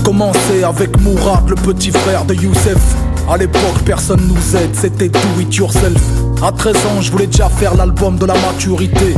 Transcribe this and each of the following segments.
Commencé avec Mourad, le petit frère de Youssef. À l'époque personne nous aide, c'était do it yourself. À 13 ans je voulais déjà faire l'album de la maturité.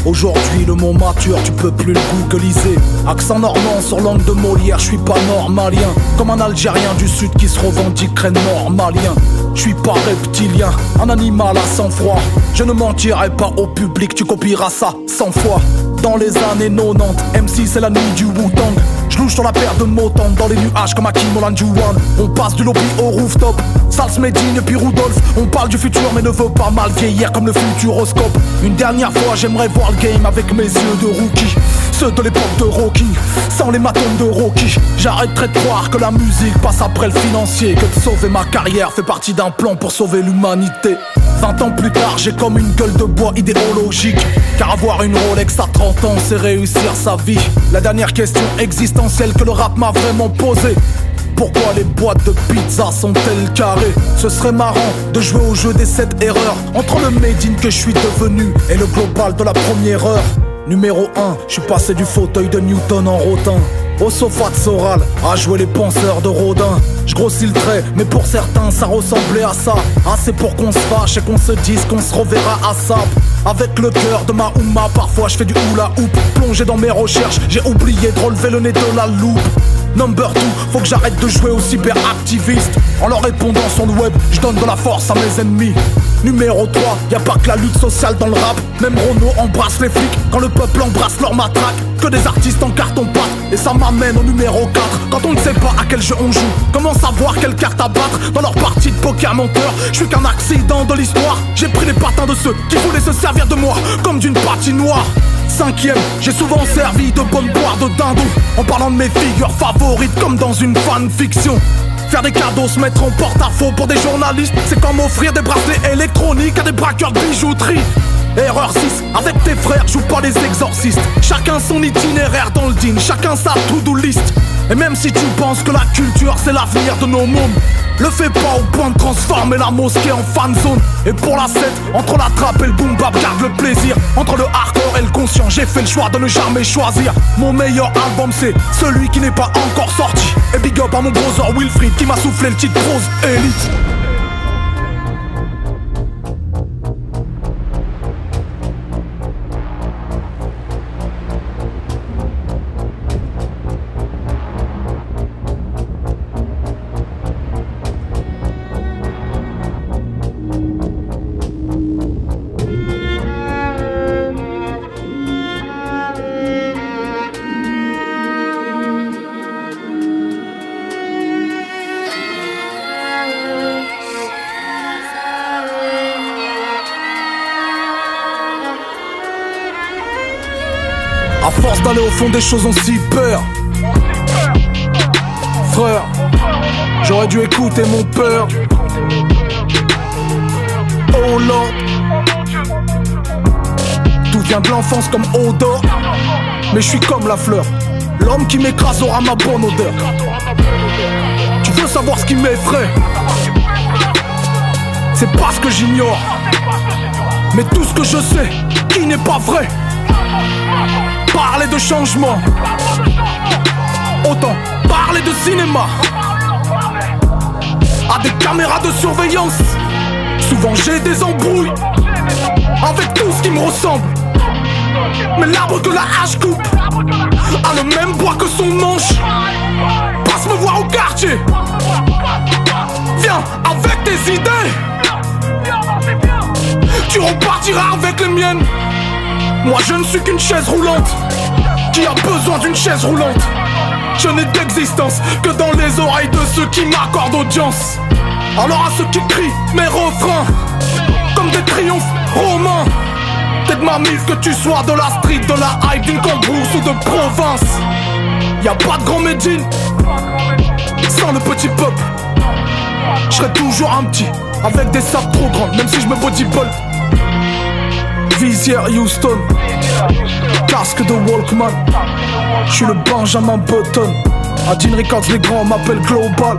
Aujourd'hui le mot mature tu peux plus le googliser. Accent normand sur langue de Molière, je suis pas normalien. Comme un Algérien du sud qui se revendiquerait normalien. Je suis pas reptilien, un animal à sang-froid. Je ne mentirai pas au public, tu copieras ça 100 fois. Dans les années 90, MC c'est la nuit du Wu-Tang. Je louche sur la paire de Motown dans les nuages comme Hakim Olajuwon. On passe du lobby au rooftop, Sals Medine et puis Rudolph. On parle du futur mais ne veut pas mal vieillir comme le futuroscope. Une dernière fois j'aimerais voir le game avec mes yeux de rookie. Ceux de l'époque de Rocky, sans les matons de Rocky. J'arrêterai de croire que la musique passe après le financier. Que de sauver ma carrière fait partie d'un plan pour sauver l'humanité. 20 ans plus tard j'ai comme une gueule de bois idéologique. Car avoir une Rolex à 30 ans c'est réussir sa vie. La dernière question existentielle que le rap m'a vraiment posée: pourquoi les boîtes de pizza sont-elles carrées? Ce serait marrant de jouer au jeu des 7 erreurs entre le made in que je suis devenu et le global de la première heure. Numéro 1, je suis passé du fauteuil de Newton en rotin au sofa de Soral, à jouer les penseurs de Rodin. Je grossis le trait, mais pour certains ça ressemblait à ça. Assez pour qu'on se fâche et qu'on se dise qu'on se reverra à ça. Avec le cœur de ma Ouma, parfois je fais du hula hoop. Plongé dans mes recherches, j'ai oublié de relever le nez de la loupe. Number 2, faut que j'arrête de jouer au cyberactiviste. En leur répondant sur le web, je donne de la force à mes ennemis. Numéro 3, y'a pas que la lutte sociale dans le rap. Même Renault embrasse les flics quand le peuple embrasse leur matraque. Que des artistes en carton-pâte, et ça m'amène au numéro 4. Quand on ne sait pas à quel jeu on joue, comment savoir quelle carte à battre dans leur partie de poker menteur? Je suis qu'un accident de l'histoire. J'ai pris les patins de ceux qui voulaient se servir de moi comme d'une patinoire. 5ème, j'ai souvent servi de bonne boire de dindon, en parlant de mes figures favorites comme dans une fanfiction. Faire des cadeaux, se mettre en porte-à-faux pour des journalistes, c'est comme offrir des bracelets électroniques à des braqueurs de bijouterie. Erreur 6, avec tes frères, joue pas les exorcistes. Chacun son itinéraire dans le din, chacun sa to-do list. Et même si tu penses que la culture c'est l'avenir de nos mômes, le fais pas au point de transformer la mosquée en fan zone. Et pour la 7, entre la trappe et le boom bap, garde le plaisir. Entre le hardcore et le conscient, j'ai fait le choix de ne jamais choisir. Mon meilleur album c'est celui qui n'est pas encore sorti. Et big up à mon brother Wilfried qui m'a soufflé le titre Rose Elite. À force d'aller au fond des choses on s'y perd. Frère, j'aurais dû écouter mon père. Oh Lord, tout vient de l'enfance comme odeur. Mais je suis comme la fleur, l'homme qui m'écrase aura ma bonne odeur. Tu veux savoir ce qui m'effraie? C'est pas ce que j'ignore, mais tout ce que je sais qui n'est pas vrai. Parler de changement, autant parler de cinéma. À des caméras de surveillance, souvent j'ai des embrouilles avec tout ce qui me ressemble. Mais l'arbre que la hache coupe a le même bois que son manche. Passe me voir au quartier, viens avec tes idées. Tu repartiras avec les miennes. Moi je ne suis qu'une chaise roulante qui a besoin d'une chaise roulante. Je n'ai d'existence que dans les oreilles de ceux qui m'accordent audience. Alors à ceux qui crient mes refrains comme des triomphes romains, t'es de ma mif que tu sois de la street, de la hype, d'une cambrousse ou de province. Y'a pas de grand Médine sans le petit peuple. J'serai toujours un petit avec des sapes trop grandes, même si je me bodybuild. Visière Houston, casque de Walkman. J'suis le Benjamin Button. À Dean Records les grands m'appellent Global.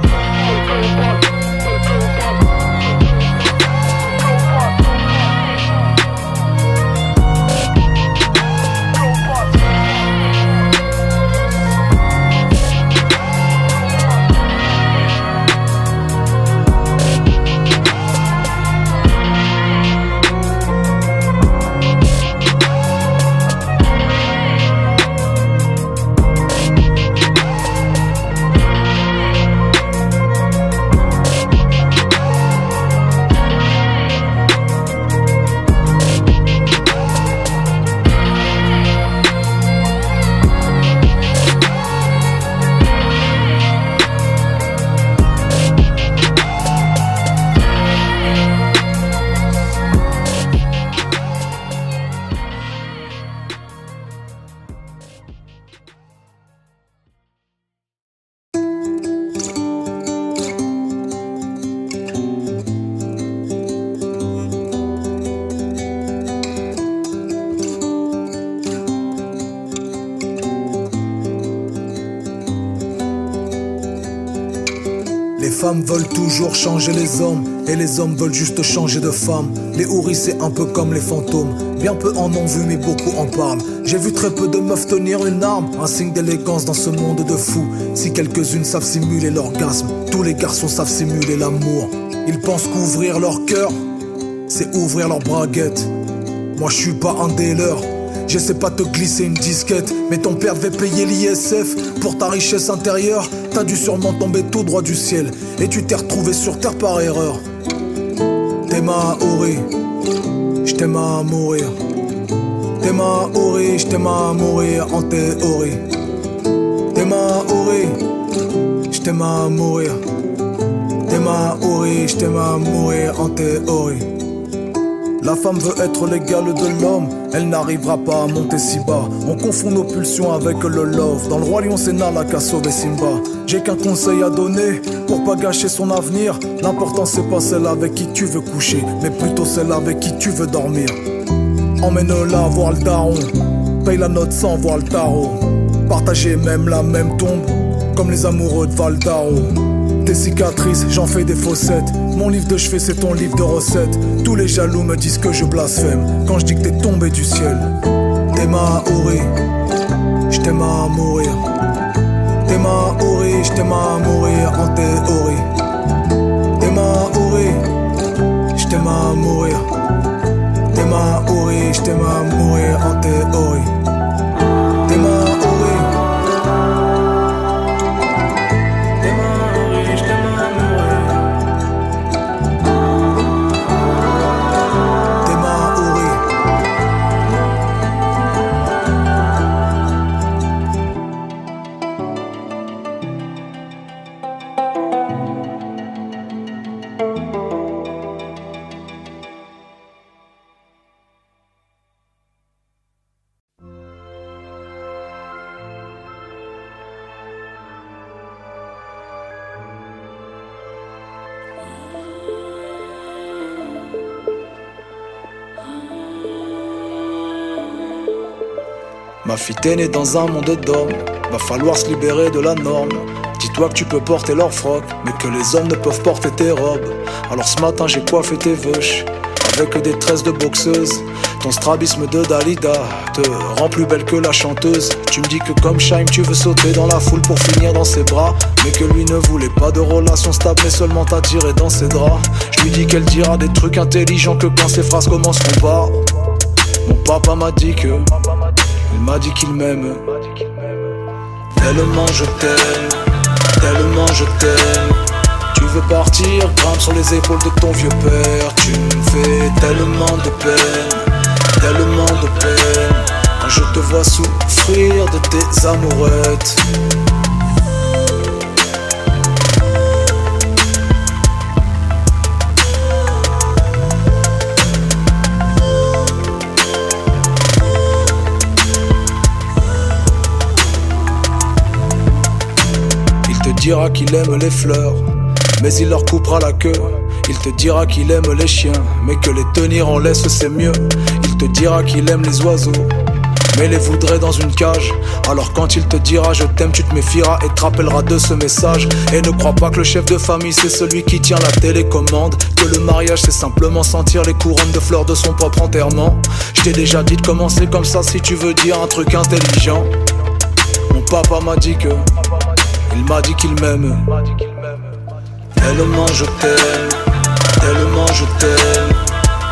femmes veulent toujours changer les hommes, et les hommes veulent juste changer de femme. Les houris c'est un peu comme les fantômes, bien peu en ont vu mais beaucoup en parlent. J'ai vu très peu de meufs tenir une arme, un signe d'élégance dans ce monde de fous. Si quelques-unes savent simuler l'orgasme, tous les garçons savent simuler l'amour. Ils pensent qu'ouvrir leur cœur, c'est ouvrir leur braguette. Moi je suis pas un des leurs, j'essaie pas de te glisser une disquette, mais ton père devait payer l'ISF pour ta richesse intérieure. T'as dû sûrement tomber tout droit du ciel, et tu t'es retrouvé sur terre par erreur. T'es Maori, j't'aime à mourir. T'es Maori, j't'aime à mourir en théorie. T'es Maori, j't'aime à mourir. T'es Maori, j't'aime à mourir en théorie. La femme veut être l'égale de l'homme, elle n'arrivera pas à monter si bas. On confond nos pulsions avec le love. Dans le roi lion c'est Nala qui a sauvé Simba. J'ai qu'un conseil à donner pour pas gâcher son avenir. L'important c'est pas celle avec qui tu veux coucher, mais plutôt celle avec qui tu veux dormir. Emmène-la voir le daron, paye la note sans voir le tarot. Partagez même la même tombe, comme les amoureux de Val d'Aro. Tes cicatrices, j'en fais des fossettes. Mon livre de chevet, c'est ton livre de recettes. Tous les jaloux me disent que je blasphème quand je dis que t'es tombé du ciel. T'es Maori, j't'aime à mourir. T'es Maori, j't'aime à mourir en théorie. T'es Maori, j't'aime à mourir. T'es Maori, j't'aime à mourir en théorie. T'es Maori. Ma fille, t'es née dans un monde d'hommes, va falloir se libérer de la norme. Dis-toi que tu peux porter leur froc, mais que les hommes ne peuvent porter tes robes. Alors ce matin j'ai coiffé tes veuches avec des tresses de boxeuse. Ton strabisme de Dalida te rend plus belle que la chanteuse. Tu me dis que comme Shaim tu veux sauter dans la foule pour finir dans ses bras, mais que lui ne voulait pas de relation stable mais seulement t'attirer dans ses draps. Je lui dis qu'elle dira des trucs intelligents que quand ses phrases commenceront par mon papa m'a dit que, il m'a dit qu'il m'aime. Tellement je t'aime, tellement je t'aime. Tu veux partir, grimpe sur les épaules de ton vieux père. Tu me fais tellement de peine, tellement de peine. Quand je te vois souffrir de tes amourettes. Il te dira qu'il aime les fleurs, mais il leur coupera la queue. Il te dira qu'il aime les chiens, mais que les tenir en laisse c'est mieux. Il te dira qu'il aime les oiseaux, mais les voudrait dans une cage. Alors quand il te dira je t'aime, tu te méfieras et te rappelleras de ce message. Et ne crois pas que le chef de famille c'est celui qui tient la télécommande, que le mariage c'est simplement sentir les couronnes de fleurs de son propre enterrement. Je t'ai déjà dit de commencer comme ça si tu veux dire un truc intelligent. Mon papa m'a dit que, il m'a dit qu'il m'aime. Tellement je t'aime, tellement je t'aime.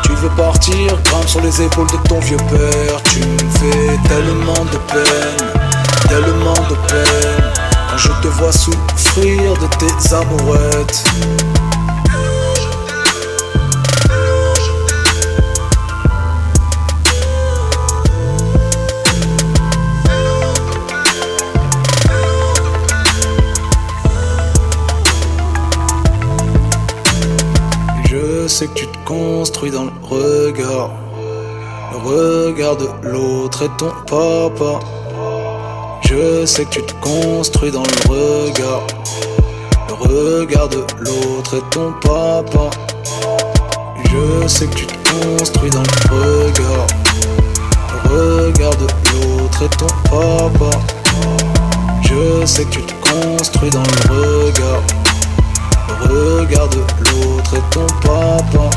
Tu veux partir, grimpe sur les épaules de ton vieux père. Tu me fais tellement de peine, tellement de peine. Quand je te vois souffrir de tes amourettes. Je sais que tu te construis dans le regard de l'autre et ton papa. Je sais que tu te construis dans le regard de l'autre et ton papa. Je sais que tu te construis dans le regard de l'autre et ton papa. Je sais que tu te construis dans le Regarde l'autre et ton papa.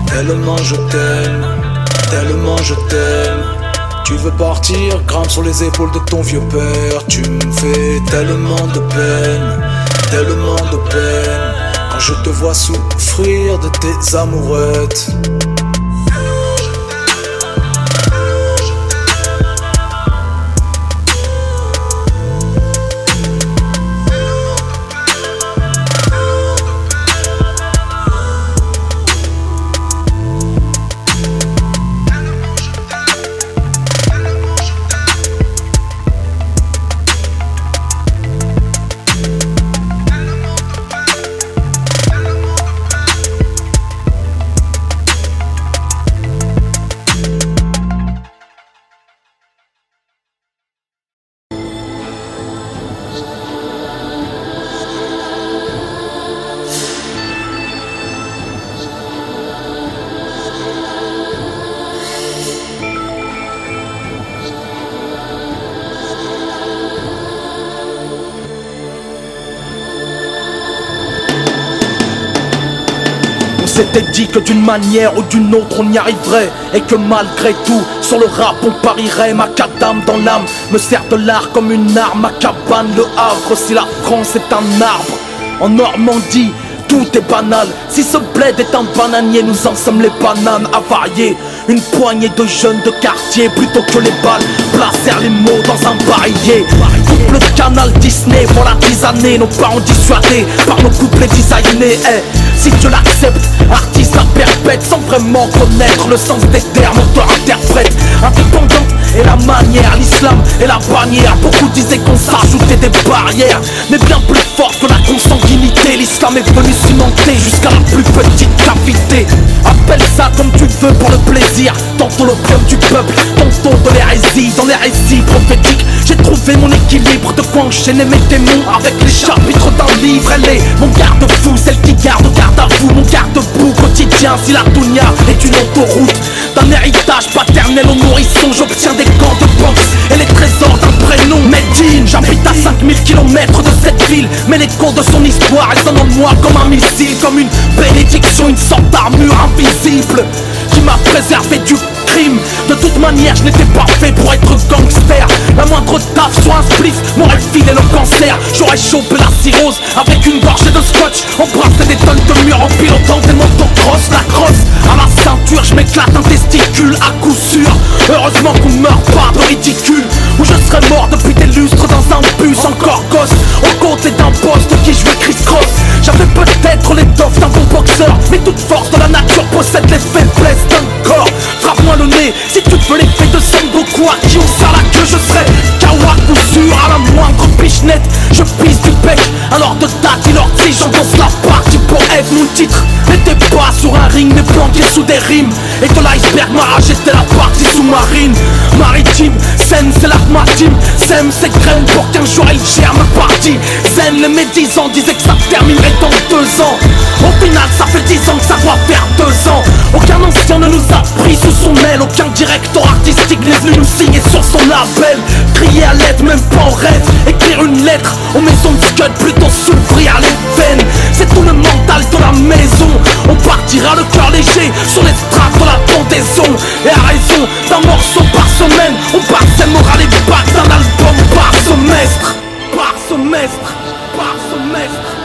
Tellement je t'aime, tellement je t'aime. Tu veux partir, grimpe sur les épaules de ton vieux père. Tu me fais tellement de peine, tellement de peine. Quand je te vois souffrir de tes amourettes. On s'était dit que d'une manière ou d'une autre on y arriverait, et que malgré tout sur le rap on parierait. Ma cadame dans l'âme me sert de l'art comme une arme. Ma cabane le Havre, si la France est un arbre. En Normandie tout est banal. Si ce bled est un bananier, nous en sommes les bananes avariées. Une poignée de jeunes de quartier, plutôt que les balles, placèrent les mots dans un barillet. Coupe le canal Disney pour la tisaner. Nos parents dissuadés par nos couplets designés. Si tu l'acceptes, artiste à perpète, sans vraiment connaître le sens des termes, auteur-interprète, indépendante et la manière, l'islam et la bannière. Beaucoup disaient qu'on s'ajoutait des barrières, mais bien plus forte que la consanguinité. L'islam est venu cimenter jusqu'à la plus petite cavité. Appelle ça comme tu veux pour le plaisir, tantôt l'opium du peuple, tantôt de l'hérésie. Dans les récits prophétiques, j'ai trouvé mon équilibre, de quoi enchaîner mes démons avec les chapitres d'un livre. Elle est mon garde-fou, celle qui garde à vous, mon garde-boue quotidien. Si la dunya est une autoroute d'un héritage paternel au nourrisson, j'obtiens des gants de boxe et les trésors d'un prénom. Medine, j'habite à 5000 km de cette ville, mais l'écho de son histoire résonne en moi comme un missile, comme une bénédiction, une sorte d'armure invisible qui m'a préservé du crime. De toute manière je n'étais pas fait pour être gangster. La moindre taf soit un spliff m'aurait filé le cancer. J'aurais chopé la cirrhose avec une gorgée de scotch, embrassé des tonnes de murs en pilotant des motocross. La crosse à la ceinture, je m'éclate un testicule à coup sûr. Heureusement qu'on meurt pas de ridicule, ou je serais mort depuis des lustres dans un bus encore gosse, aux côtés d'un poste qui jouait criss-cross. J'avais peut-être l'étoffe d'un bon boxeur, mais toute force de la nature possède les faiblesses d'un corps. Frappe-moi le nez si tu veux l'effet de Sengoku, à qui on serre la queue, je serai kawa coup sûr. À la moindre pichenette, je pisse du bec, alors de date il ortie, j'enfonce la partie pour être. Mon titre n'était pas sur un ring, mais planqué sous des rimes, et que l'iceberg m'a était la partie sous-marine. Maritime, Zen c'est l'armatim, sème ses graines pour qu'un jour elle germe partie. Zen, les médisants disaient que ça terminerait dans 2 ans. Au final ça fait 10 ans que ça doit faire 2 ans. Aucun ancien ne nous a pris sous son aile, aucun directeur artistique n'est venu nous signer sur son label. Crier à l'aide, même pas en rêve, écrire une lettre aux maisons de scud, plutôt s'ouvrir les veines. C'est tout le mental de la maison, on partira le cœur léger sur les strates de la pendaison. Et à raison d'un morceau par semaine, on parsème moral et bac d'un album par semestre. Par semestre, par semestre.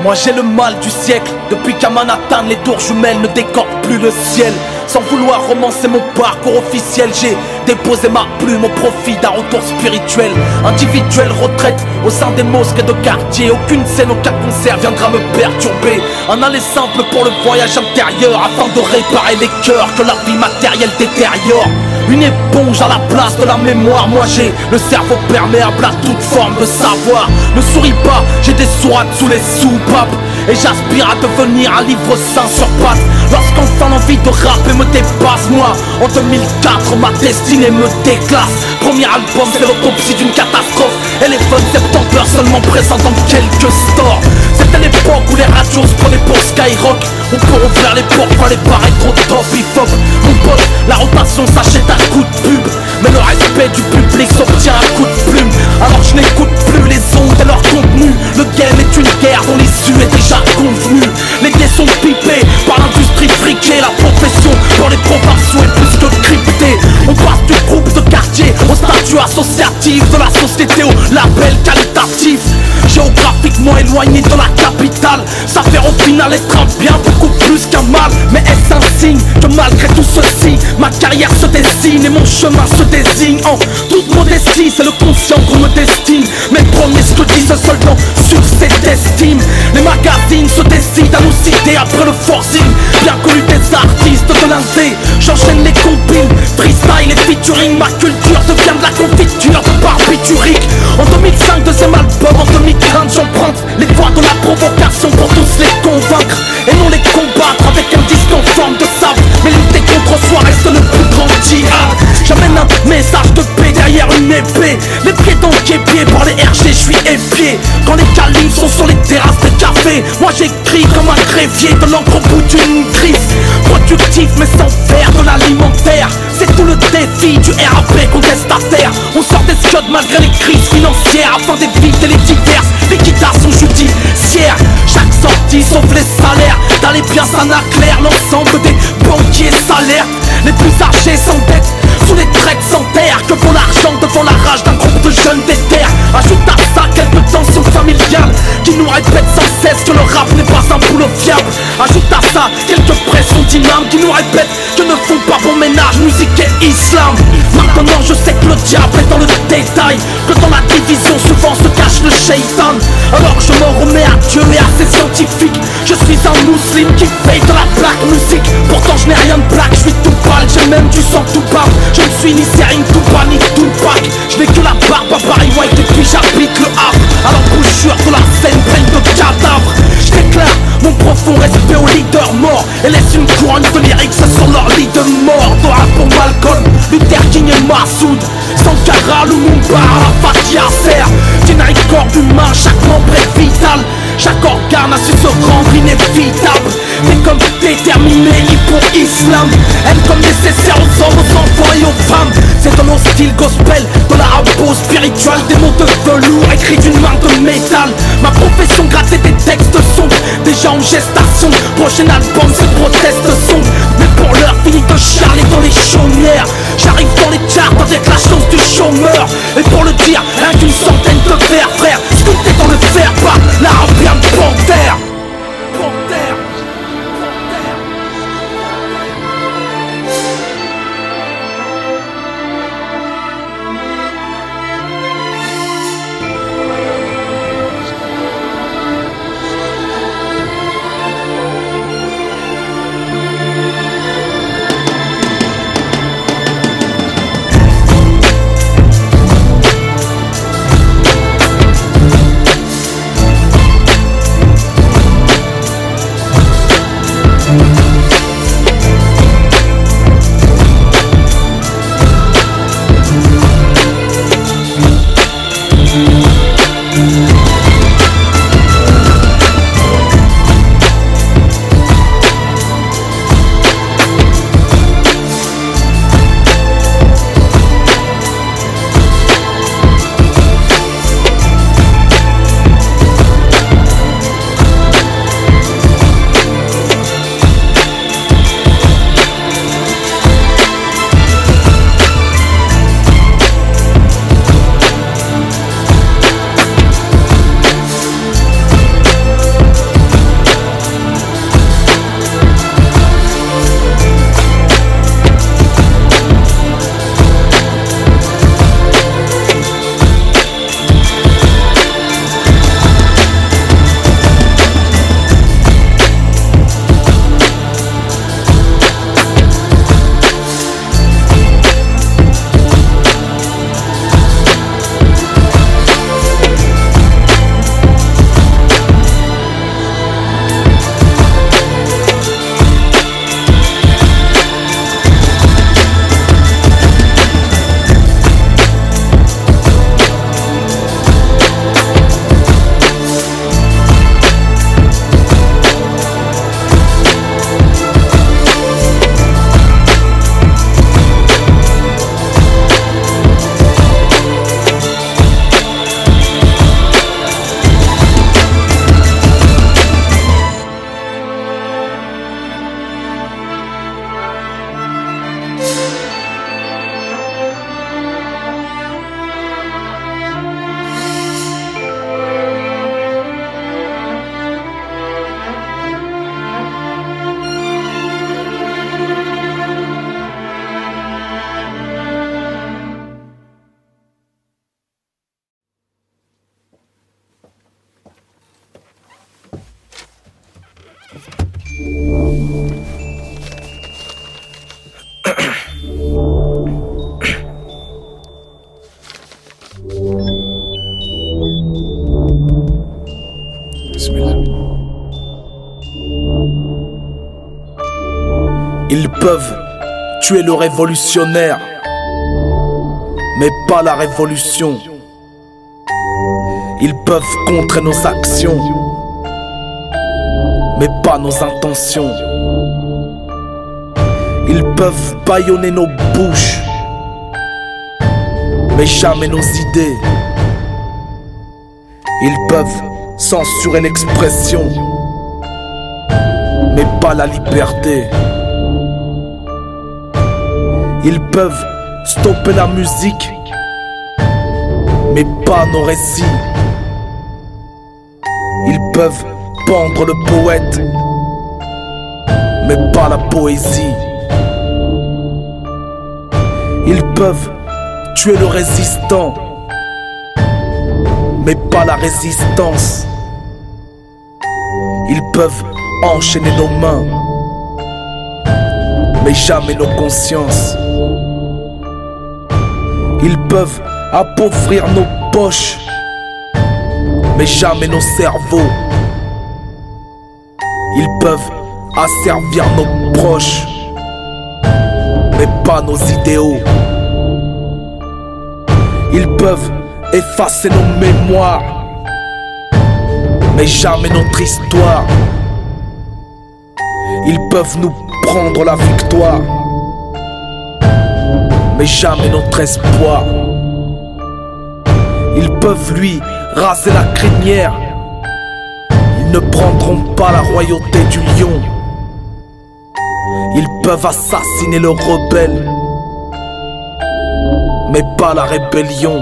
Moi j'ai le mal du siècle, depuis qu'à Manhattan les tours jumelles ne décorent plus le ciel. Sans vouloir romancer mon parcours officiel, j'ai déposé ma plume au profit d'un retour spirituel. Individuelle retraite au sein des mosquées de quartier, aucune scène, aucun concert viendra me perturber. Un aller simple pour le voyage intérieur, afin de réparer les cœurs que la vie matérielle détériore. Une éponge à la place de la mémoire, moi j'ai le cerveau perméable à toute forme de savoir. Ne souris pas, j'ai des sourates sous les soupapes, et j'aspire à devenir un livre saint sur pattes. Lorsqu'enfin l'envie de rapper me dépasse, moi en 2004 ma destinée me déclasse. Premier album c'est l'autopsie d'une catastrophe, et les fun septembre seulement présents dans quelques stores. C'était l'époque où les radios se prenaient pour Skyrock. On peut ouvrir les portes, fallait paraître trop top hip-hop. Mon pote, la rotation s'achète à coup de pub, mais le respect du public s'obtient à coup de plume. Alors je n'écoute plus les ondes et leur contenu. Le game est une guerre dont l'issue est déjà convenue. Les dés sont pipés par l'industrie friquée. La profession pour les proportions est plus que cryptée. On passe du groupe de quartier au statut associatif, de la société au label qualitatif. Géographiquement éloigné de la capitale, ça fait au final être un bien beaucoup plus qu'un mal. Mais est-ce un signe que malgré tout ceci, ma carrière se dessine et mon chemin se désigne en toute modestie? C'est le conscient qu'on me destine. Mes premiers scrutis se soldant sur cette estime. Les magazines se décident à nous citer après le forcing. Bien connu des artistes de l'indé, j'enchaîne les compiles, freestyle et featuring. Ma culture devient de la confiture de barbiturique. En 2005 deuxième album, en 2015 j'emprunte les voies de la provocation pour tous les convaincre et non les combattre avec un disque en forme de sable. Mais lutter contre soi reste le plus grand djihad. J'amène un message de paix derrière une épée, les pieds dans le guépier par les RG, je suis épié. Quand les calibres sont sur les terrasses des cafés, moi j'écris comme un greffier de l'encre au bout d'une crise. Productif mais sans faire de l'alimentaire, c'est tout le défi du RAP contestataire. On sort des scuds malgré les crises financières afin d'éviter les diverses liquidations judiciaires. Chaque sortie sauf les salaires, d'aller bien ça n'a clair. L'ensemble des banquiers salaires, les plus âgés s'endettent sous les traites sans terre. Que pour l'argent devant la rage d'un groupe de jeunes déter. Ajoute à ça quelques tensions familiales qui nous répètent sans cesse que le rap n'est pas un boulot fiable. Ajoute à ça quelques pressions d'imams qui nous répètent que ne font pas bon ménage musique et islam. Maintenant je sais que le diable est dans le détail, que dans la division souvent se cache le shaitan. Alors je m'en remets à Dieu et à ses scientifiques. Je suis un musulman qui fait de la black musique. Pourtant je n'ai rien de black, je suis tout pâle, j'ai même du sang tout bas. Je ne suis ni Serine Touba ni Tupac. Je n'ai que la barbe à Barry White et puis j'habite le Havre. À l'embouchure de la scène pleine de cadavres. Je déclare mon profond respect aux leaders morts et laisse une couronne de lyrics sur leur lit de mort. Dora pour Malcolm, Luther King et Massoud, Sankara, Lumumba, Arafat, Yasser. Générique corps humain, chaque membre est vital. Chaque organe a su se rendre inévitable. Mais comme déterminé, hippo-islam, aime comme nécessaire aux hommes, aux enfants et aux femmes. C'est dans nos styles gospel, de la rabo spirituelle, des mots de velours écrits d'une main de métal. Ma profession gratter des textes sont déjà en gestation. Prochain album c'est proteste son. Mais pour l'heure fini de charler dans les chaumières. J'arrive dans les charts avec la chance du chômeur. Et pour le dire, rien qu'une centaine de vers, frère, sculpté dans le fer par la rampienne panthère. Panthère. Ils peuvent tuer le révolutionnaire, mais pas la révolution. Ils peuvent contrer nos actions, mais pas nos intentions. Ils peuvent bâillonner nos bouches, mais jamais nos idées. Ils peuvent censurer l'expression, mais pas la liberté. Ils peuvent stopper la musique, mais pas nos récits. Ils peuvent pendre le poète, mais pas la poésie. Ils peuvent tuer le résistant, mais pas la résistance. Ils peuvent enchaîner nos mains, mais jamais nos consciences. Ils peuvent appauvrir nos poches, mais jamais nos cerveaux. Ils peuvent asservir nos proches, mais pas nos idéaux. Ils peuvent effacer nos mémoires, mais jamais notre histoire. Ils peuvent nous prendre la victoire, mais jamais notre espoir. Ils peuvent lui raser la crinière, ils ne prendront pas la royauté du lion. Ils peuvent assassiner le rebelle, mais pas la rébellion.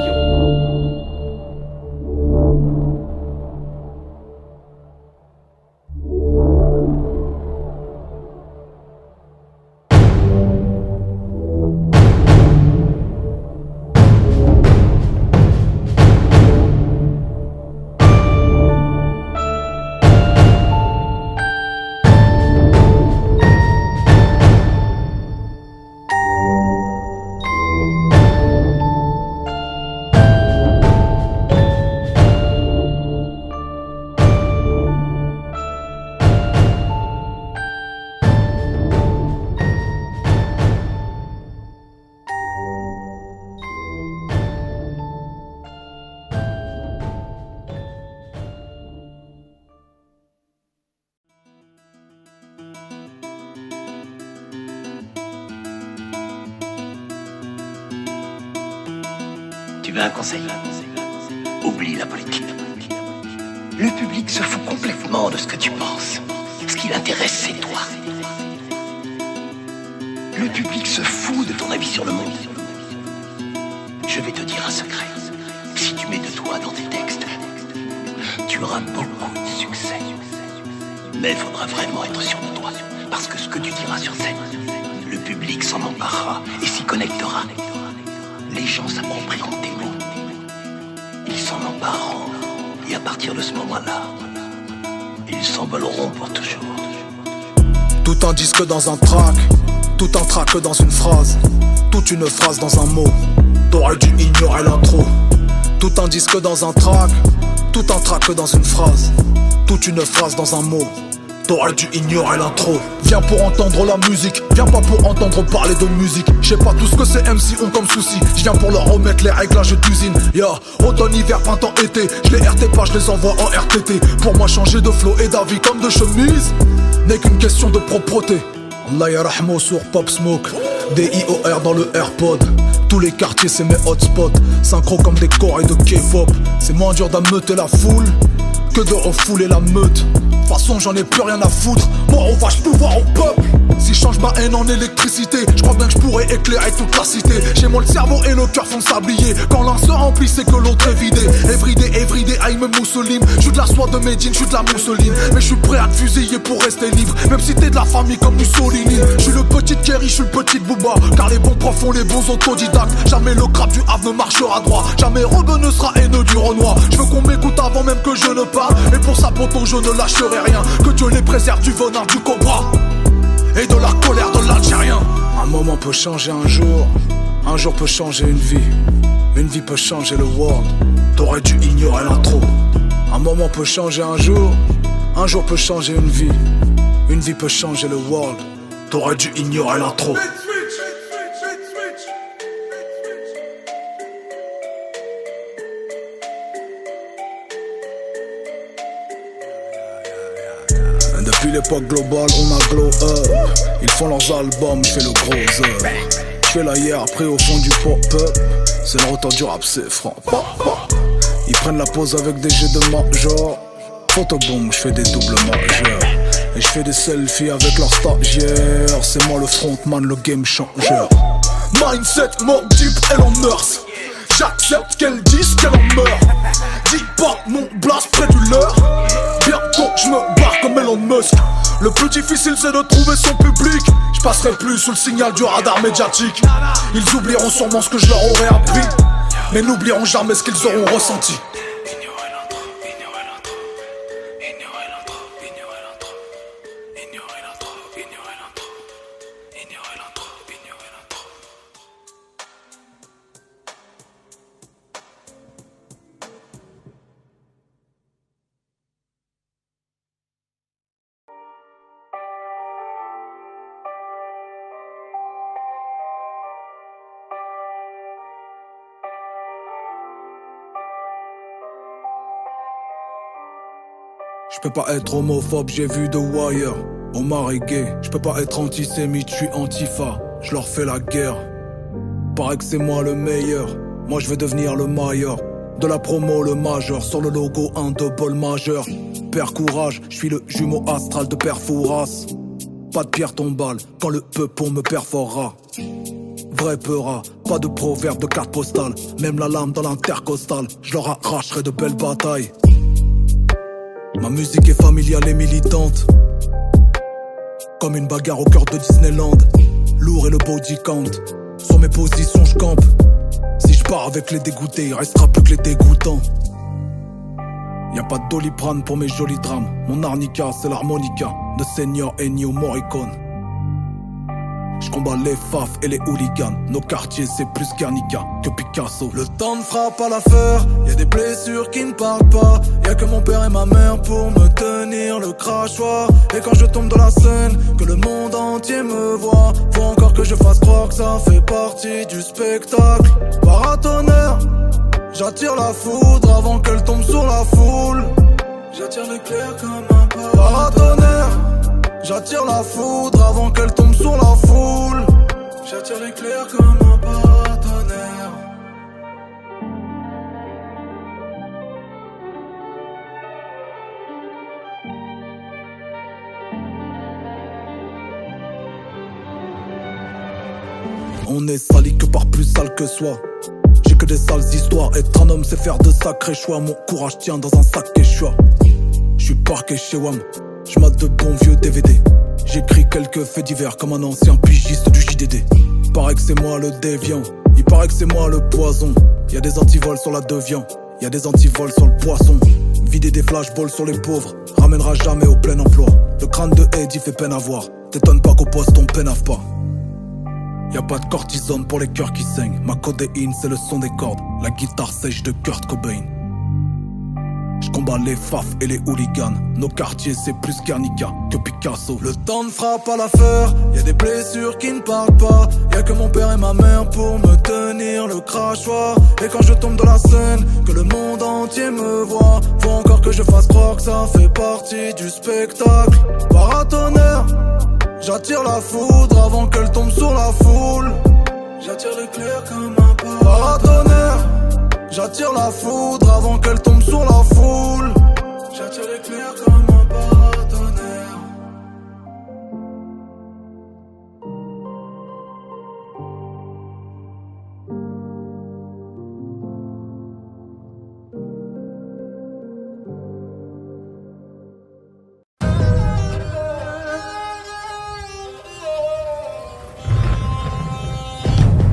Tu veux un conseil? Oublie la politique. Le public se fout complètement de ce que tu penses. Ce qui l'intéresse, c'est toi. Le public se fout de ton avis sur le monde. Je vais te dire un secret. Si tu mets de toi dans tes textes, tu auras beaucoup de succès. Mais il faudra vraiment être sûr de toi. Parce que ce que tu diras sur scène, le public s'en emparera et s'y connectera. Les gens s'approprieront tes mots. Ils s'en empareront. Et à partir de ce moment-là, ils s'envoleront pour toujours. Tout un disque dans un track, tout un track dans une phrase, toute une phrase dans un mot. T'aurais dû ignorer l'intro. Tout un disque dans un track, tout un track dans une phrase, toute une phrase dans un mot. T'aurais dû ignorer l'intro. Viens pour entendre la musique, viens pas pour entendre parler de musique. Je sais pas tout ce que ces MC ont comme souci. Je viens pour leur remettre les réglages d'usine. Automne, hiver, printemps, été. Je les RT pas, je les envoie en RTT. Pour moi changer de flow et d'avis comme de chemise n'est qu'une question de propreté. Allah yarahmo sur Pop Smoke, DIOR dans le AirPod. Tous les quartiers c'est mes hotspots, synchro comme des chorés de K-pop. C'est moins dur d'ameuter la foule que de refouler la meute. De toute façon j'en ai plus rien à foutre, moi on va pouvoir au peuple. Si je change ma haine en électricité, je crois bien que je pourrais éclairer toute la cité. Chez moi le cerveau et le cœur font sablier. Quand l'un se remplit c'est que l'autre est vidé. Everyday, I'm a mousseline. Je suis de la soie de Médine, je suis de la mousseline. Mais je suis prêt à te fusiller pour rester libre. Même si t'es de la famille comme Mussolini. Je suis le petit Kerry, je suis le petit Booba. Car les bons profs font les bons autodidactes. Jamais le crabe du Havre ne marchera droit. Jamais Robin ne sera haineux du Renoir. Je veux qu'on m'écoute avant même que je ne parle. Et pour ça poto je ne lâcherai rien. Que Dieu les préserve du venin du cobra. et de la colère de l'Algérien. Un moment peut changer un jour peut changer une vie peut changer le world. T'aurais dû ignorer l'intro. Un moment peut changer un jour peut changer une vie peut changer le world. T'aurais dû ignorer l'intro. Depuis l'époque globale, on a glow up. Ils font leurs albums, je fais le gros up. Je fais la hier, pris au fond du pop-up. C'est le retour du rap, c'est franc. Ils prennent la pause avec des jets de major. Photoboom, je fais des doubles majeurs. Et je fais des selfies avec leurs stagiaires. C'est moi le frontman, le game changer. Mindset, Mobb Deep, Elon Musk. J'accepte qu'elles disent qu'elle en meurt. Dis pas mon blast près du leur. Bientôt je me barre comme Elon Musk. Le plus difficile c'est de trouver son public. Je passerai plus sous le signal du radar médiatique. Ils oublieront sûrement ce que je leur aurais appris, mais n'oublieront jamais ce qu'ils auront ressenti. Je peux pas être homophobe, j'ai vu The Wire. Omar est gay, je peux pas être antisémite, je suis antifa. Je leur fais la guerre. Paraît que c'est moi le meilleur. Moi je veux devenir le meilleur. De la promo le majeur, sur le logo un double majeur. Père courage, je suis le jumeau astral de Père Fouras. Pas de pierre tombale, quand le peupon me perforera. Vrai peura, pas de proverbe de carte postale. Même la lame dans l'intercostale, je leur arracherai de belles batailles. Ma musique est familiale et militante, comme une bagarre au cœur de Disneyland. Lourd et le body count, sur mes positions je campe. Si je pars avec les dégoûtés, il restera plus que les dégoûtants. Y'a pas de Doliprane pour mes jolis drames. Mon arnica c'est l'harmonica de Senior Ennio Morricone. Je combats les faf et les hooligans. Nos quartiers c'est plus Guernica que Picasso. Le temps ne fera pas l'affaire. Y'a des blessures qui ne partent pas. Y'a que mon père et ma mère pour me tenir le crachoir. Et quand je tombe dans la scène, que le monde entier me voit, faut encore que je fasse croire que ça fait partie du spectacle. Paratonnerre, j'attire la foudre avant qu'elle tombe sur la foule. J'attire l'éclair comme un paratonnerre. J'attire la foudre avant qu'elle tombe sur la foule. J'attire l'éclair comme un paratonnerre. On est sali que par plus sale que soi. J'ai que des sales histoires. Être un homme c'est faire de sacrés choix. Mon courage tient dans un sac Quechua. J'suis parqué chez WAM. J'mate de bons vieux DVD. J'écris quelques faits divers comme un ancien pigiste du JDD. Paraît que c'est moi le déviant. Il paraît que c'est moi le poison. Y'a des antivols sur la Deviant. Y'a des antivols sur le poisson. Vider des flashballs sur les pauvres ramènera jamais au plein emploi. Le crâne de Eddie fait peine à voir. T'étonnes pas qu'au poste on pénave pas. Y'a pas de cortisone pour les cœurs qui saignent. Ma codéine c'est le son des cordes. La guitare sèche de Kurt Cobain. Je combats les faf et les hooligans. Nos quartiers c'est plus Guernica que Picasso. Le temps ne fera pas l'affaire. Y'a des blessures qui ne partent pas. Y'a que mon père et ma mère pour me tenir le crachoir. Et quand je tombe dans la scène, que le monde entier me voit, faut encore que je fasse croire que ça fait partie du spectacle. Paratonnerre, j'attire la foudre avant qu'elle tombe sur la foule. J'attire l'éclair comme un paratonnerre. J'attire la foudre avant qu'elle tombe sur la foule. J'attire l'éclair comme un paratonnerre.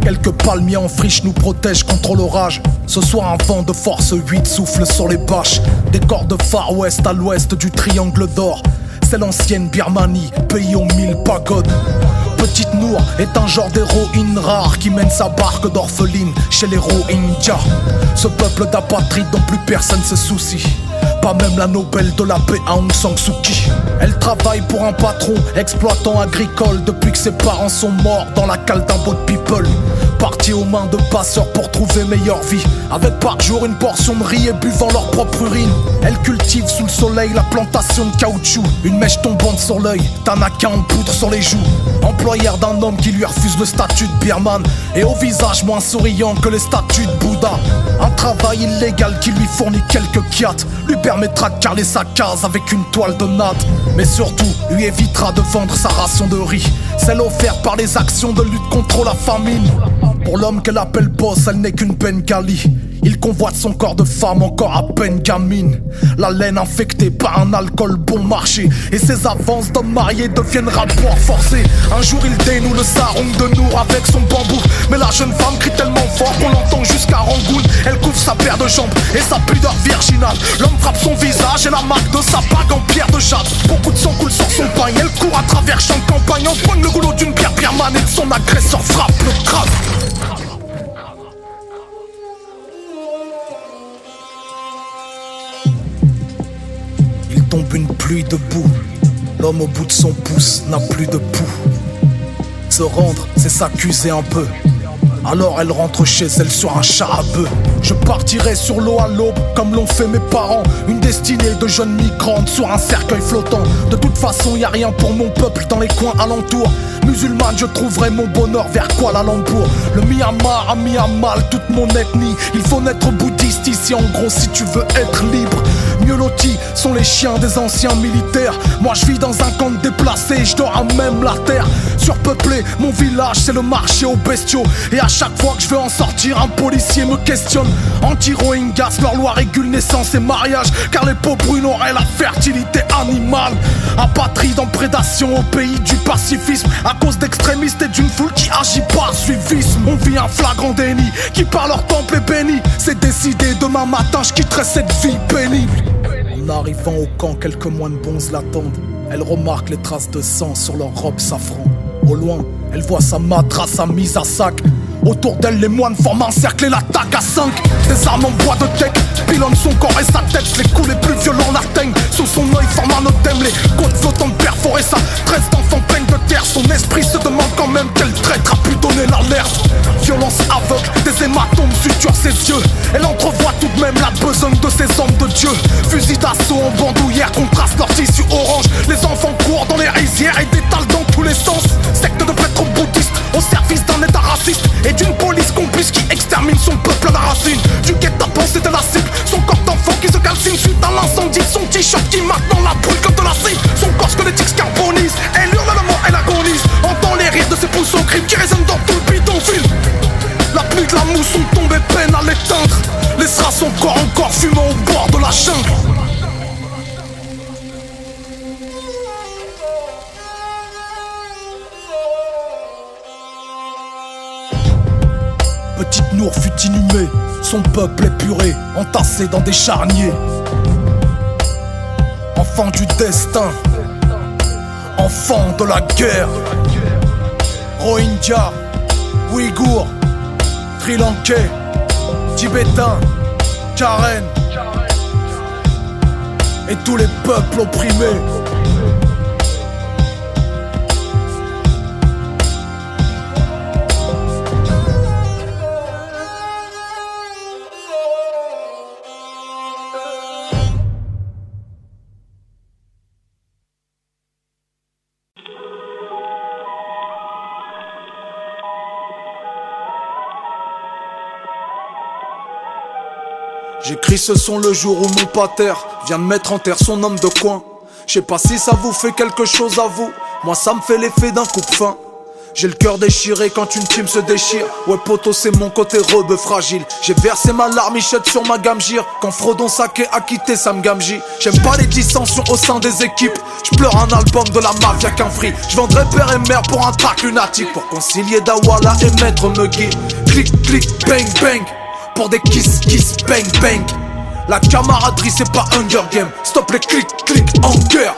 Quelques palmiers en friche nous protègent contre l'orage. Ce soir un vent de force 8 souffle sur les bâches. Des corps de Far West à l'ouest du triangle d'or. c'est l'ancienne Birmanie, pays aux 1000 pagodes. Petite Nour est un genre d'héroïne rare qui mène sa barque d'orpheline chez les Rohingyas. Ce peuple d'apatrides dont plus personne se soucie, pas même la Nobel de la paix à Aung San Suu Kyi. Elle travaille pour un patron exploitant agricole depuis que ses parents sont morts dans la cale d'un boat people. Partis aux mains de passeurs pour trouver meilleure vie, avec par jour une portion de riz et buvant leur propre urine. Elle cultive sous le soleil la plantation de caoutchouc, une mèche tombante sur l'œil, Tanaka en poudre sur les joues. Employeur d'un homme qui lui refuse le statut de birman et au visage moins souriant que les statues de Bouddha. Un travail illégal qui lui fournit quelques kiats lui permettra de carler sa case avec une toile de natte, mais surtout lui évitera de vendre sa ration de riz, celle offerte par les actions de lutte contre la famine. Pour l'homme qu'elle appelle boss, elle n'est qu'une bengali. Il convoite son corps de femme encore à peine gamine, la laine infectée par un alcool bon marché, et ses avances d'homme marié deviennent rapport forcé. Un jour il dénoue le sarong de Nour avec son bambou, mais la jeune femme crie tellement fort qu'on l'entend jusqu'à Rangoon. Elle couvre sa paire de jambes et sa pudeur virginale. L'homme frappe son visage et la marque de sa bague en pierre de jade. Beaucoup de sang coule sur son pagne, elle court à travers champs de campagne, empoigne le goulot d'une pierre birmane et de son agresseur frappe le crâne. Tombe une pluie de boue, l'homme au bout de son pouce n'a plus de pouls. Se rendre, c'est s'accuser un peu, alors elle rentre chez elle sur un char à bœuf. Je partirai sur l'eau à l'aube comme l'ont fait mes parents, une destinée de jeunes migrantes sur un cercueil flottant. De toute façon y a rien pour mon peuple dans les coins alentours. Musulmane, je trouverai mon bonheur vers Kuala Lumpur. Le Myanmar a mis à mal toute mon ethnie. Il faut naître bouddhiste ici en gros si tu veux être libre. Mieux lotis sont les chiens des anciens militaires. Moi je vis dans un camp de déplacés, je dors à même la terre. Surpeuplé, mon village c'est le marché aux bestiaux. Et à chaque fois que je veux en sortir, un policier me questionne. Anti-Rohingyas, leur loi régule naissance et mariage, car les peaux brunes auraient la fertilité animale. Apatride en prédation au pays du pacifisme, à cause d'extrémistes et d'une foule qui agit par suivisme. On vit un flagrant déni, qui par leur temple est béni. C'est décidé, demain matin je quitterai cette vie pénible. En arrivant au camp, quelques moines bons l'attendent. Elle remarque les traces de sang sur leur robe safran. Au loin, elle voit sa madrasa mise à sac. Autour d'elle, les moines forment un cercle et l'attaque à 5. Des armes en bois de teck pilonnent son corps et sa tête. Les coups les plus violents l'atteignent. Sous son œil forme un odème. Les côtes flottantes perforées, sa tresse d'enfant peigne de terre. Son esprit se demande quand même quel traître a pu donner l'alerte. Violence aveugle, des hématomes suturent ses yeux. Elle entrevoit tout de même la besogne de ces hommes de Dieu. Fusil d'assaut en bandoulière contraste leur tissu orange. Les enfants courent dans les rizières et détalent dans tous les sens. Secte de prêtres bouddhistes au service d'un état raciste et d'une police complice qui extermine son peuple à la racine. Du guet-apens c'était la cible, son corps d'enfant qui se calcine suite à l'incendie. Son t-shirt qui maintenant la brûle comme de la cire. Son corps squelettique se carbonise, elle hurle le mot, elle agonise. Entend les rires de ses pouces au crime qui résonnent dans tout le bidonville. La pluie de la mousse sont tombées peine à l'éteindre. Laissera son corps encore fumant au bord de la jungle. Petite Nour fut inhumée, son peuple épuré, entassé dans des charniers. Enfant du destin, enfant de la guerre. Rohingya, Ouïghours, Sri Lankais, Tibétains, Karen et tous les peuples opprimés. J'écris ce son le jour où mon pater vient de mettre en terre son homme de coin. Je sais pas si ça vous fait quelque chose à vous, moi ça me fait l'effet d'un coupe-fin. J'ai le cœur déchiré quand une team se déchire. Ouais poto c'est mon côté rebeu fragile. J'ai versé ma larmichette sur ma gamme gire. Quand Frodon Sake a quitté Sam Gamji. J'aime pas les dissensions au sein des équipes. J'pleure un album de la mafia qu'un free. J'vendrai père et mère pour un track lunatique. Pour concilier Dawala et Maître Megui. Clic clic bang bang pour des kiss kiss bang bang. La camaraderie c'est pas Hunger Game. Stop les clics clics en guerre.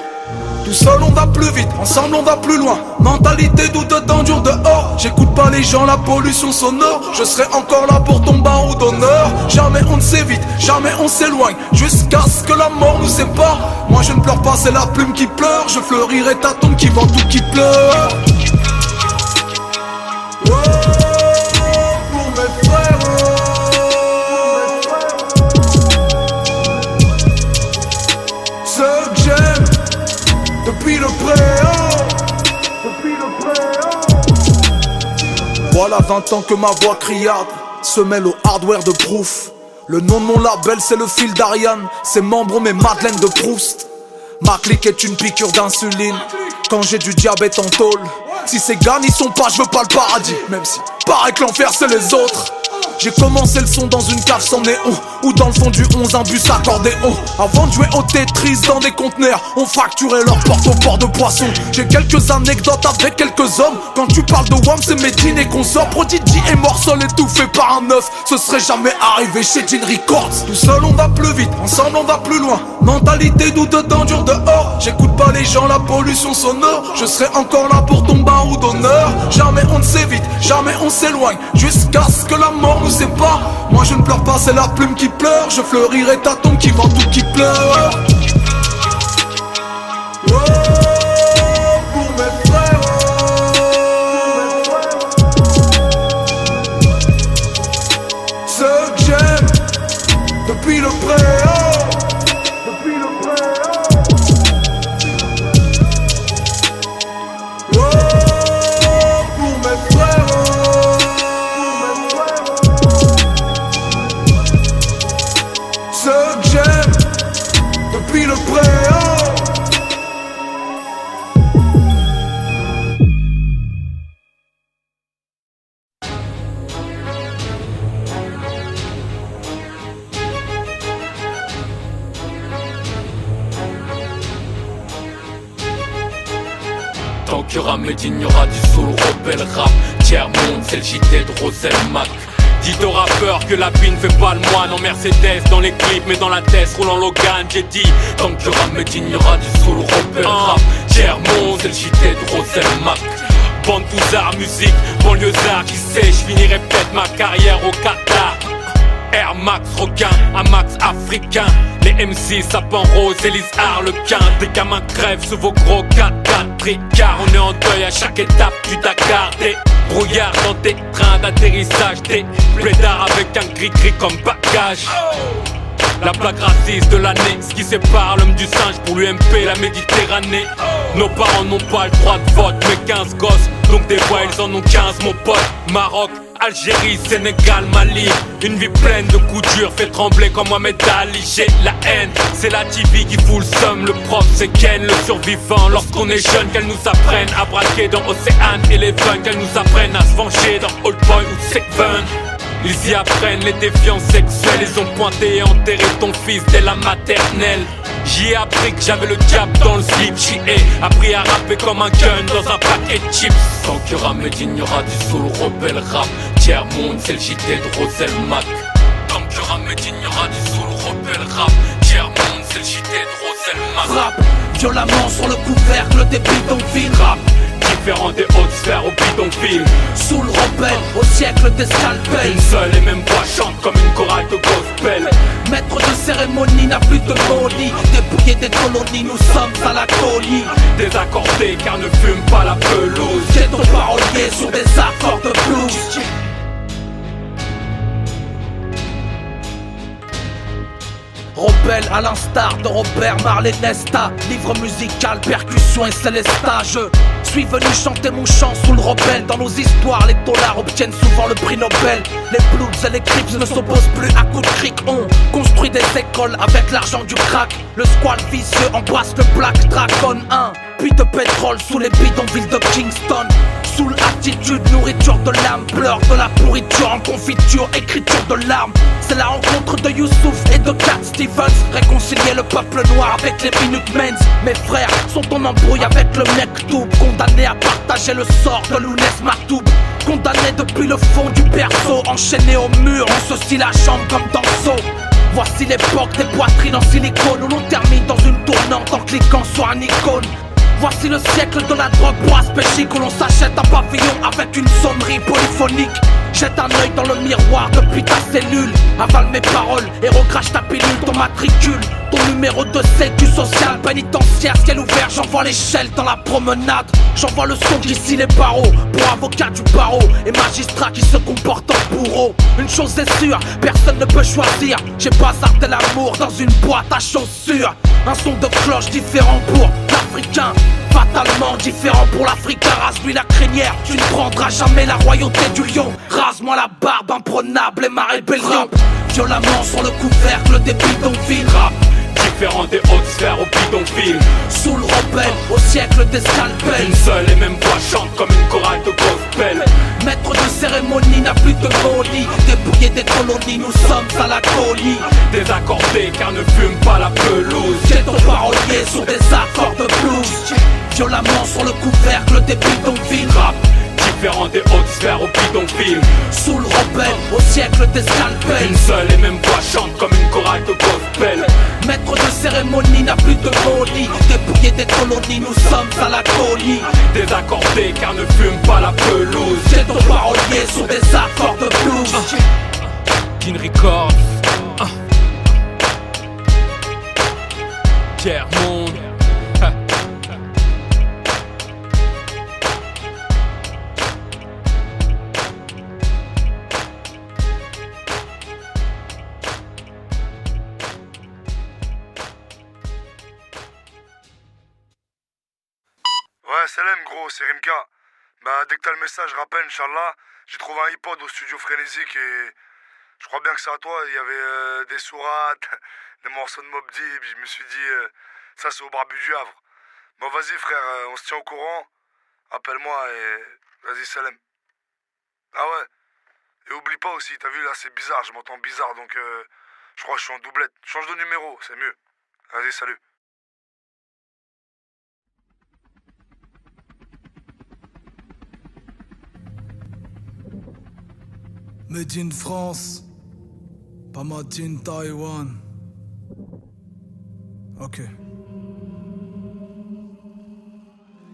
Tout seul on va plus vite, ensemble on va plus loin. Mentalité d'où dedans dur dehors. J'écoute pas les gens, la pollution sonore. Je serai encore là pour ton barreau d'honneur. Jamais on ne s'évite, jamais on s'éloigne, jusqu'à ce que la mort nous sépare. Moi je ne pleure pas, c'est la plume qui pleure. Je fleurirai ta tombe qui vend tout qui pleure. Oh, pour mes frères. Ceux que j'aime depuis le préau. Voilà 20 ans que ma voix criarde se mêle au hardware de Proof. Le nom de mon label c'est le fil d'Ariane. Ses membres mes Madeleine de Proust. Ma clique est une piqûre d'insuline quand j'ai du diabète en tôle. Si ces gars n'y sont pas, je veux pas le paradis. Même si paraît que l'enfer c'est les autres. J'ai commencé le son dans une cave sans néon, ou dans le fond du 11 un bus accordéon. Avant de jouer au Tetris dans des conteneurs, on fracturait leur porte au port de poisson. J'ai quelques anecdotes avec quelques hommes. Quand tu parles de WAM c'est Medine et consort. Prodigy est mort seul étouffé par un œuf. Ce serait jamais arrivé chez Gin Records. Tout seul on va plus vite, ensemble on va plus loin. Mentalité d'où dedans dur dehors. J'écoute pas les gens, la pollution sonore. Je serai encore là pour ton barreau d'honneur. Jamais on ne s'évite, jamais on s'éloigne, jusqu'à ce que la mort nous sépare. Moi je ne pleure pas, c'est la plume qui pleure. Je fleurirai ta tombe qui vend tout qui pleure. Oh, pour mes frères. Ceux que j'aime depuis le préau. Oh, pour mes frères. Ceux que j'aime depuis le préau. Tant qu'il y aura Medine, il y aura du soul, rebelle rap. Tiers-monde, c'est le JT de Rosel Mac. Dites aux rappeurs que la vie ne fait pas le moine en Mercedes dans les clips, mais dans la tête roulant Logan. J'ai dit, tant qu'il y aura Medine, il y aura du soul, rebelle rap. Tiers-monde, c'est le JT de Rosel Mac. Bande Pouzard, musique, banlieusard, qui sait, je finirai peut-être ma carrière au Qatar. Air Max requin, un max africain. Les MC sapin rose, Élise Harlequin. Des gamins crèvent sous vos gros 4x4 tricard. On est en deuil à chaque étape du Dakar. Des brouillards dans tes trains d'atterrissage. Des blédards avec un gris-gris comme bagage. La blague raciste de l'année, ce qui sépare l'homme du singe pour l'UMP, la Méditerranée. Nos parents n'ont pas le droit de vote, mais 15 gosses, donc des fois ils en ont 15 mon pote. Maroc, Algérie, Sénégal, Mali. Une vie pleine de coups durs fait trembler comme Mohamed Ali. J'ai la haine, c'est la TV qui fout le seum. Le prof c'est Ken, le survivant. Lorsqu'on est jeune, qu'elles nous apprennent à braquer dans Océane et les Eleven. Qu'elles nous apprennent à se venger dans Old Boy ou Seven. Ils y apprennent les défiances sexuelles. Ils ont pointé et enterré ton fils dès la maternelle. J'y ai appris que j'avais le diable dans le slip. J'y ai appris à rapper comme un gun dans un paquet de chips. Tant qu'il y aura Medine, il y aura du soul, rebelle rap. Tiers-monde, c'est le JT de Rosel Mac. Tant qu'il y aura Medine, il y aura du soul, rebelle rap. Tiers-monde, c'est le JT de Rosel Mac. Frappe violemment sur le couvercle des bidonvilles. Rap différent des hautes sphères au bidonville. Sous le rebelle, au siècle des scalpels. Une seule et même voix chante comme une chorale de gospel. Maître de cérémonie n'a plus de folie. Dépouillé des colonies, nous sommes à la colie. Désaccordé car ne fume pas la pelouse. J'ai ton parolier sur des accords de blues. Rebelle à l'instar de Robert Marley Nesta. Livre musical, percussion et célestage. Je suis venu chanter mon chant sous le rebelle. Dans nos histoires, les dollars obtiennent souvent le prix Nobel. Les Bloods et les Crips ne s'opposent plus à coups de cric. On construit des écoles avec l'argent du crack. Le squal vicieux embrasse le Black Dragon 1. Puis de pétrole sous les bidonvilles de Kingston. Sous l'attitude, nourriture de l'âme. Pleurs de la pourriture en confiture, écriture de larmes. C'est la rencontre de Youssouf et de Cat Stevens. Réconcilier le peuple noir avec les Minutemens. Mes frères sont en embrouille avec le Mektoub. Condamnés à partager le sort de Lounès Matoub. Condamnés depuis le fond du berceau. Enchaînés au mur, on se scie la jambe comme dans Saut. Voici l'époque des poitrines en silicone où l'on termine dans une tournante en cliquant sur un icône. Voici le siècle de la drogue pour aspect chic, où l'on s'achète un pavillon avec une sonnerie polyphonique. Jette un œil dans le miroir depuis ta cellule. Avale mes paroles et recrache ta pilule. Ton matricule, ton numéro de sécu social pénitentiaire, ciel ouvert, j'envoie l'échelle dans la promenade. J'envoie le son qui scie les barreaux pour avocat du barreau et magistrat qui se comporte en bourreau. Une chose est sûre, personne ne peut choisir. J'ai bazardé l'amour dans une boîte à chaussures. Un son de cloche différent pour l'Africain, fatalement différent pour l'Africain. Rase-lui la crinière, tu ne prendras jamais la royauté du lion. Rase-moi la barbe imprenable et ma rébellion. Violemment sur le couvercle des bidonvilles. Rap différent des hautes sphères au bidonville. Sous le rebelle, au siècle des scalpels. Une seule et même voix chante comme une chorale de gospel. Maître de cérémonie n'a plus de monie. Dépouillé des colonies, nous sommes à la colie. Désaccordé car ne fume pas la pelouse. J'ai ton parolier sur des accords de blues. Violemment sur le couvercle des bidonvilles. Rap différent des hautes sphères au bidonville. Sous le rebelle, au siècle des scalpels. Une seule et même voix chante comme une chorale de gospel. Maître de cérémonie n'a plus de monie. Dépouillé des colonies, nous sommes à la colie. Désaccordé car ne fume pas la pelouse. J'ai ton parolier sur des accords de blues. Kin Records, Pierre Monde. Ouais, salam gros, c'est Rimka. Bah, dès que t'as le message, rappelle, Inch'Allah. J'ai trouvé un iPod au studio Frénésique et je crois bien que c'est à toi. Il y avait des sourates, des morceaux de Mob Deep. Je me suis dit, ça c'est au barbu du Havre. Bon, vas-y frère, on se tient au courant. Appelle-moi et vas-y, salam. Ah ouais. Et oublie pas aussi, t'as vu là, c'est bizarre, je m'entends bizarre donc je crois que je suis en doublette. Change de numéro, c'est mieux. Vas-y, salut. Made in France, pas made in Taïwan. Ok.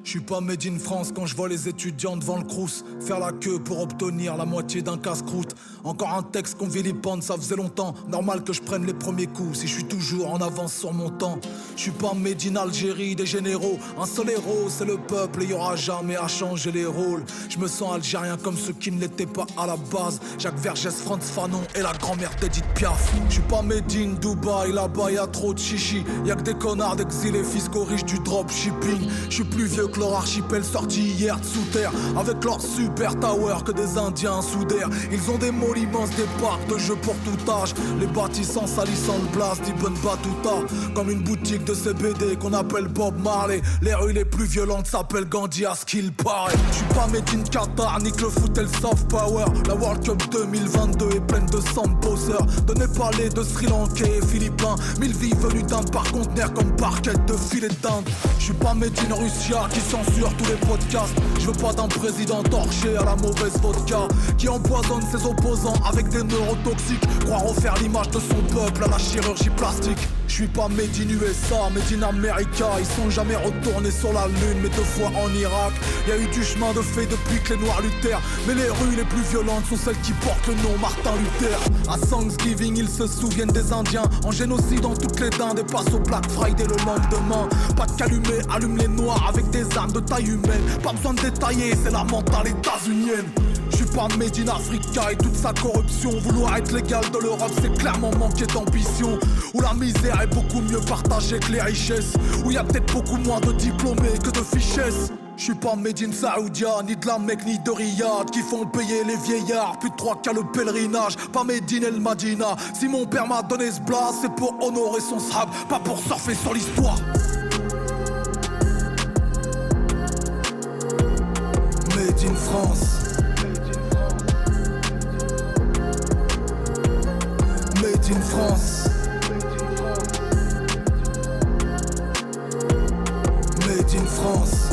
Je suis pas made in France quand je vois les étudiants devant le crous faire la queue pour obtenir la moitié d'un casse-croûte. Encore un texte qu'on vilipende, ça faisait longtemps. Normal que je prenne les premiers coups si je suis toujours en avance sur mon temps. Je suis pas made in Algérie, des généraux. Un seul héros, c'est le peuple et y aura jamais à changer les rôles. Je me sens algérien comme ceux qui ne l'étaient pas à la base. Jacques Vergès, Franz Fanon et la grand-mère d'Edith Piaf. Je suis pas made in Dubaï, là-bas y'a trop de chichi. Y'a que des connards d'exilés fiscaux riches du dropshipping. Je suis plus vieux que leur archipel sorti hier de sous terre. Avec leur super tower que des indiens soudèrent. Ils ont des malls immenses, des parcs de jeux pour tout âge. Les bâtissants salissant le blast d'Ibn Battuta. Comme une boutique de CBD qu'on appelle Bob Marley. Les rues les plus violentes s'appellent Gandhi à ce qu'il paraît. Je suis pas made in Qatar, nique le foot et le soft power. La World Cup 2022 est pleine de samposeurs. De Népalais, de Sri Lankais et Philippins. 1000 vies venues d'Inde par conteneur comme parquet de filet d'Inde. Je suis pas made in Russia qui censure tous les podcasts. Je veux pas d'un président torché à la mauvaise vodka qui empoisonne ses opposants avec des neurotoxiques. Croire refaire l'image de son peuple à la chirurgie plastique. Je suis pas made in USA, made in America. Ils sont jamais retournés sur la lune, mais 2 fois en Irak. Y a eu du chemin de fait depuis que les noirs luttèrent. Mais les rues les plus violentes sont celles qui portent le nom Martin Luther. À Thanksgiving, ils se souviennent des Indiens. En génocide dans toutes les dindes et passent au Black Friday le lendemain. Pas de calumet, allume les noirs avec des armes de taille humaine. Pas besoin de détailler, c'est la mentale états-unienne. Je suis pas made in Africa et toute sa corruption. Vouloir être légal de l'Europe, c'est clairement manquer d'ambition. Où la misère est beaucoup mieux partagée que les richesses. Où y a peut-être beaucoup moins de diplômés que de fichesses. Je suis pas made in Saoudia, ni de la Mecque, ni de Riyad qui font payer les vieillards, plus de 3 cas le pèlerinage. Pas made in El Madina. Si mon père m'a donné ce blast, c'est pour honorer son sahab, pas pour surfer sur l'histoire. Made in France. Made in France. Made in France.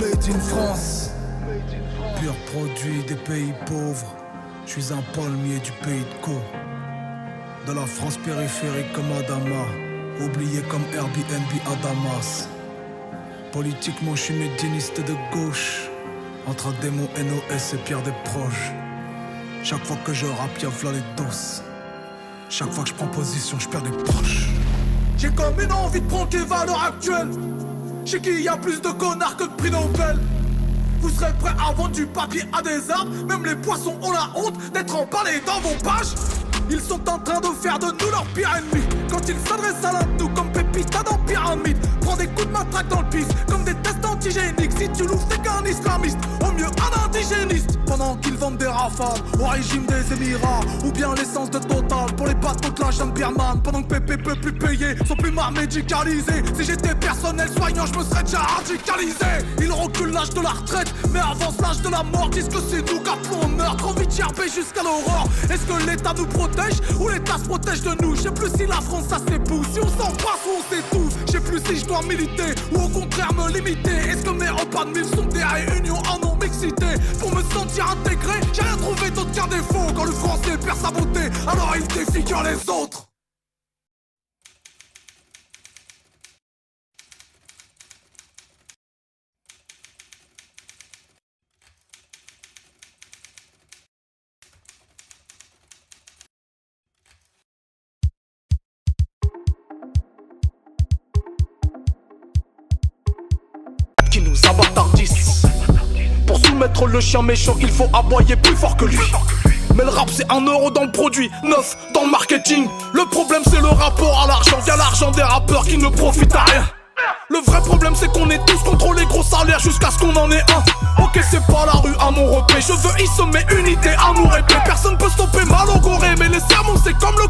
Made in France. Pur produit des pays pauvres. Je suis un palmier du pays de Co. De la France périphérique comme Adama, oublié comme Airbnb à Damas. Politiquement je suis médiéniste de gauche, entre démons NOS et Pierre des Proches. Chaque fois que je rappe y'a v'là les doses. Chaque fois que je prends position je perds des proches. J'ai comme une envie de prendre les valeurs actuelles. Chez qui y a plus de connards que de prix Nobel. Vous serez prêts à vendre du papier à des arbres. Même les poissons ont la honte d'être emballés dans vos pages. Ils sont en train de faire de nous leur pire ennemi. Quand ils s'adressent à l'un de nous comme Pépita dans Pyramide. Prends des coups de matraque dans le pif comme des tests antigéniques. Si tu l'ouvres c'est qu'un islamiste, au mieux un indigéniste. Pendant qu'ils vendent des rafales au régime des Émirats, ou bien l'essence de Total pour les bateaux de la jungle birmane. Pendant que Pépé peut plus payer son plumard médicalisé. Si j'étais personnel soignant je me serais déjà radicalisé. Ils reculent l'âge de la retraite mais avancent l'âge de la mort. Disent que c'est nous qu'appelons on meurt. Trop vite gerber jusqu'à l'aurore. Est-ce que l'État nous protège ou l'État se protège de nous? Je sais plus si la France ça s'épouse, si on s'en passe ou on s'étouffe. Je sais plus si je dois militer ou au contraire me limiter. Est-ce que mes repas de mille sont des réunions en non-mixité? Pour me sentir intégré, j'ai rien trouvé d'autre qu'un défaut. Quand le français perd sa beauté, alors il défigure les autres. Qui nous abâtardissent. Pour soumettre le chien méchant, il faut aboyer plus fort que lui. Mais le rap c'est 1 euro dans le produit, 9 dans le marketing. Le problème c'est le rapport à l'argent, via l'argent des rappeurs qui ne profitent à rien. Le vrai problème c'est qu'on est tous contre les gros salaires jusqu'à ce qu'on en ait un. Ok c'est pas la rue à mon repère, je veux y semer unité, amour et paix. Personne peut stopper mal au goré, mais les sermons c'est comme le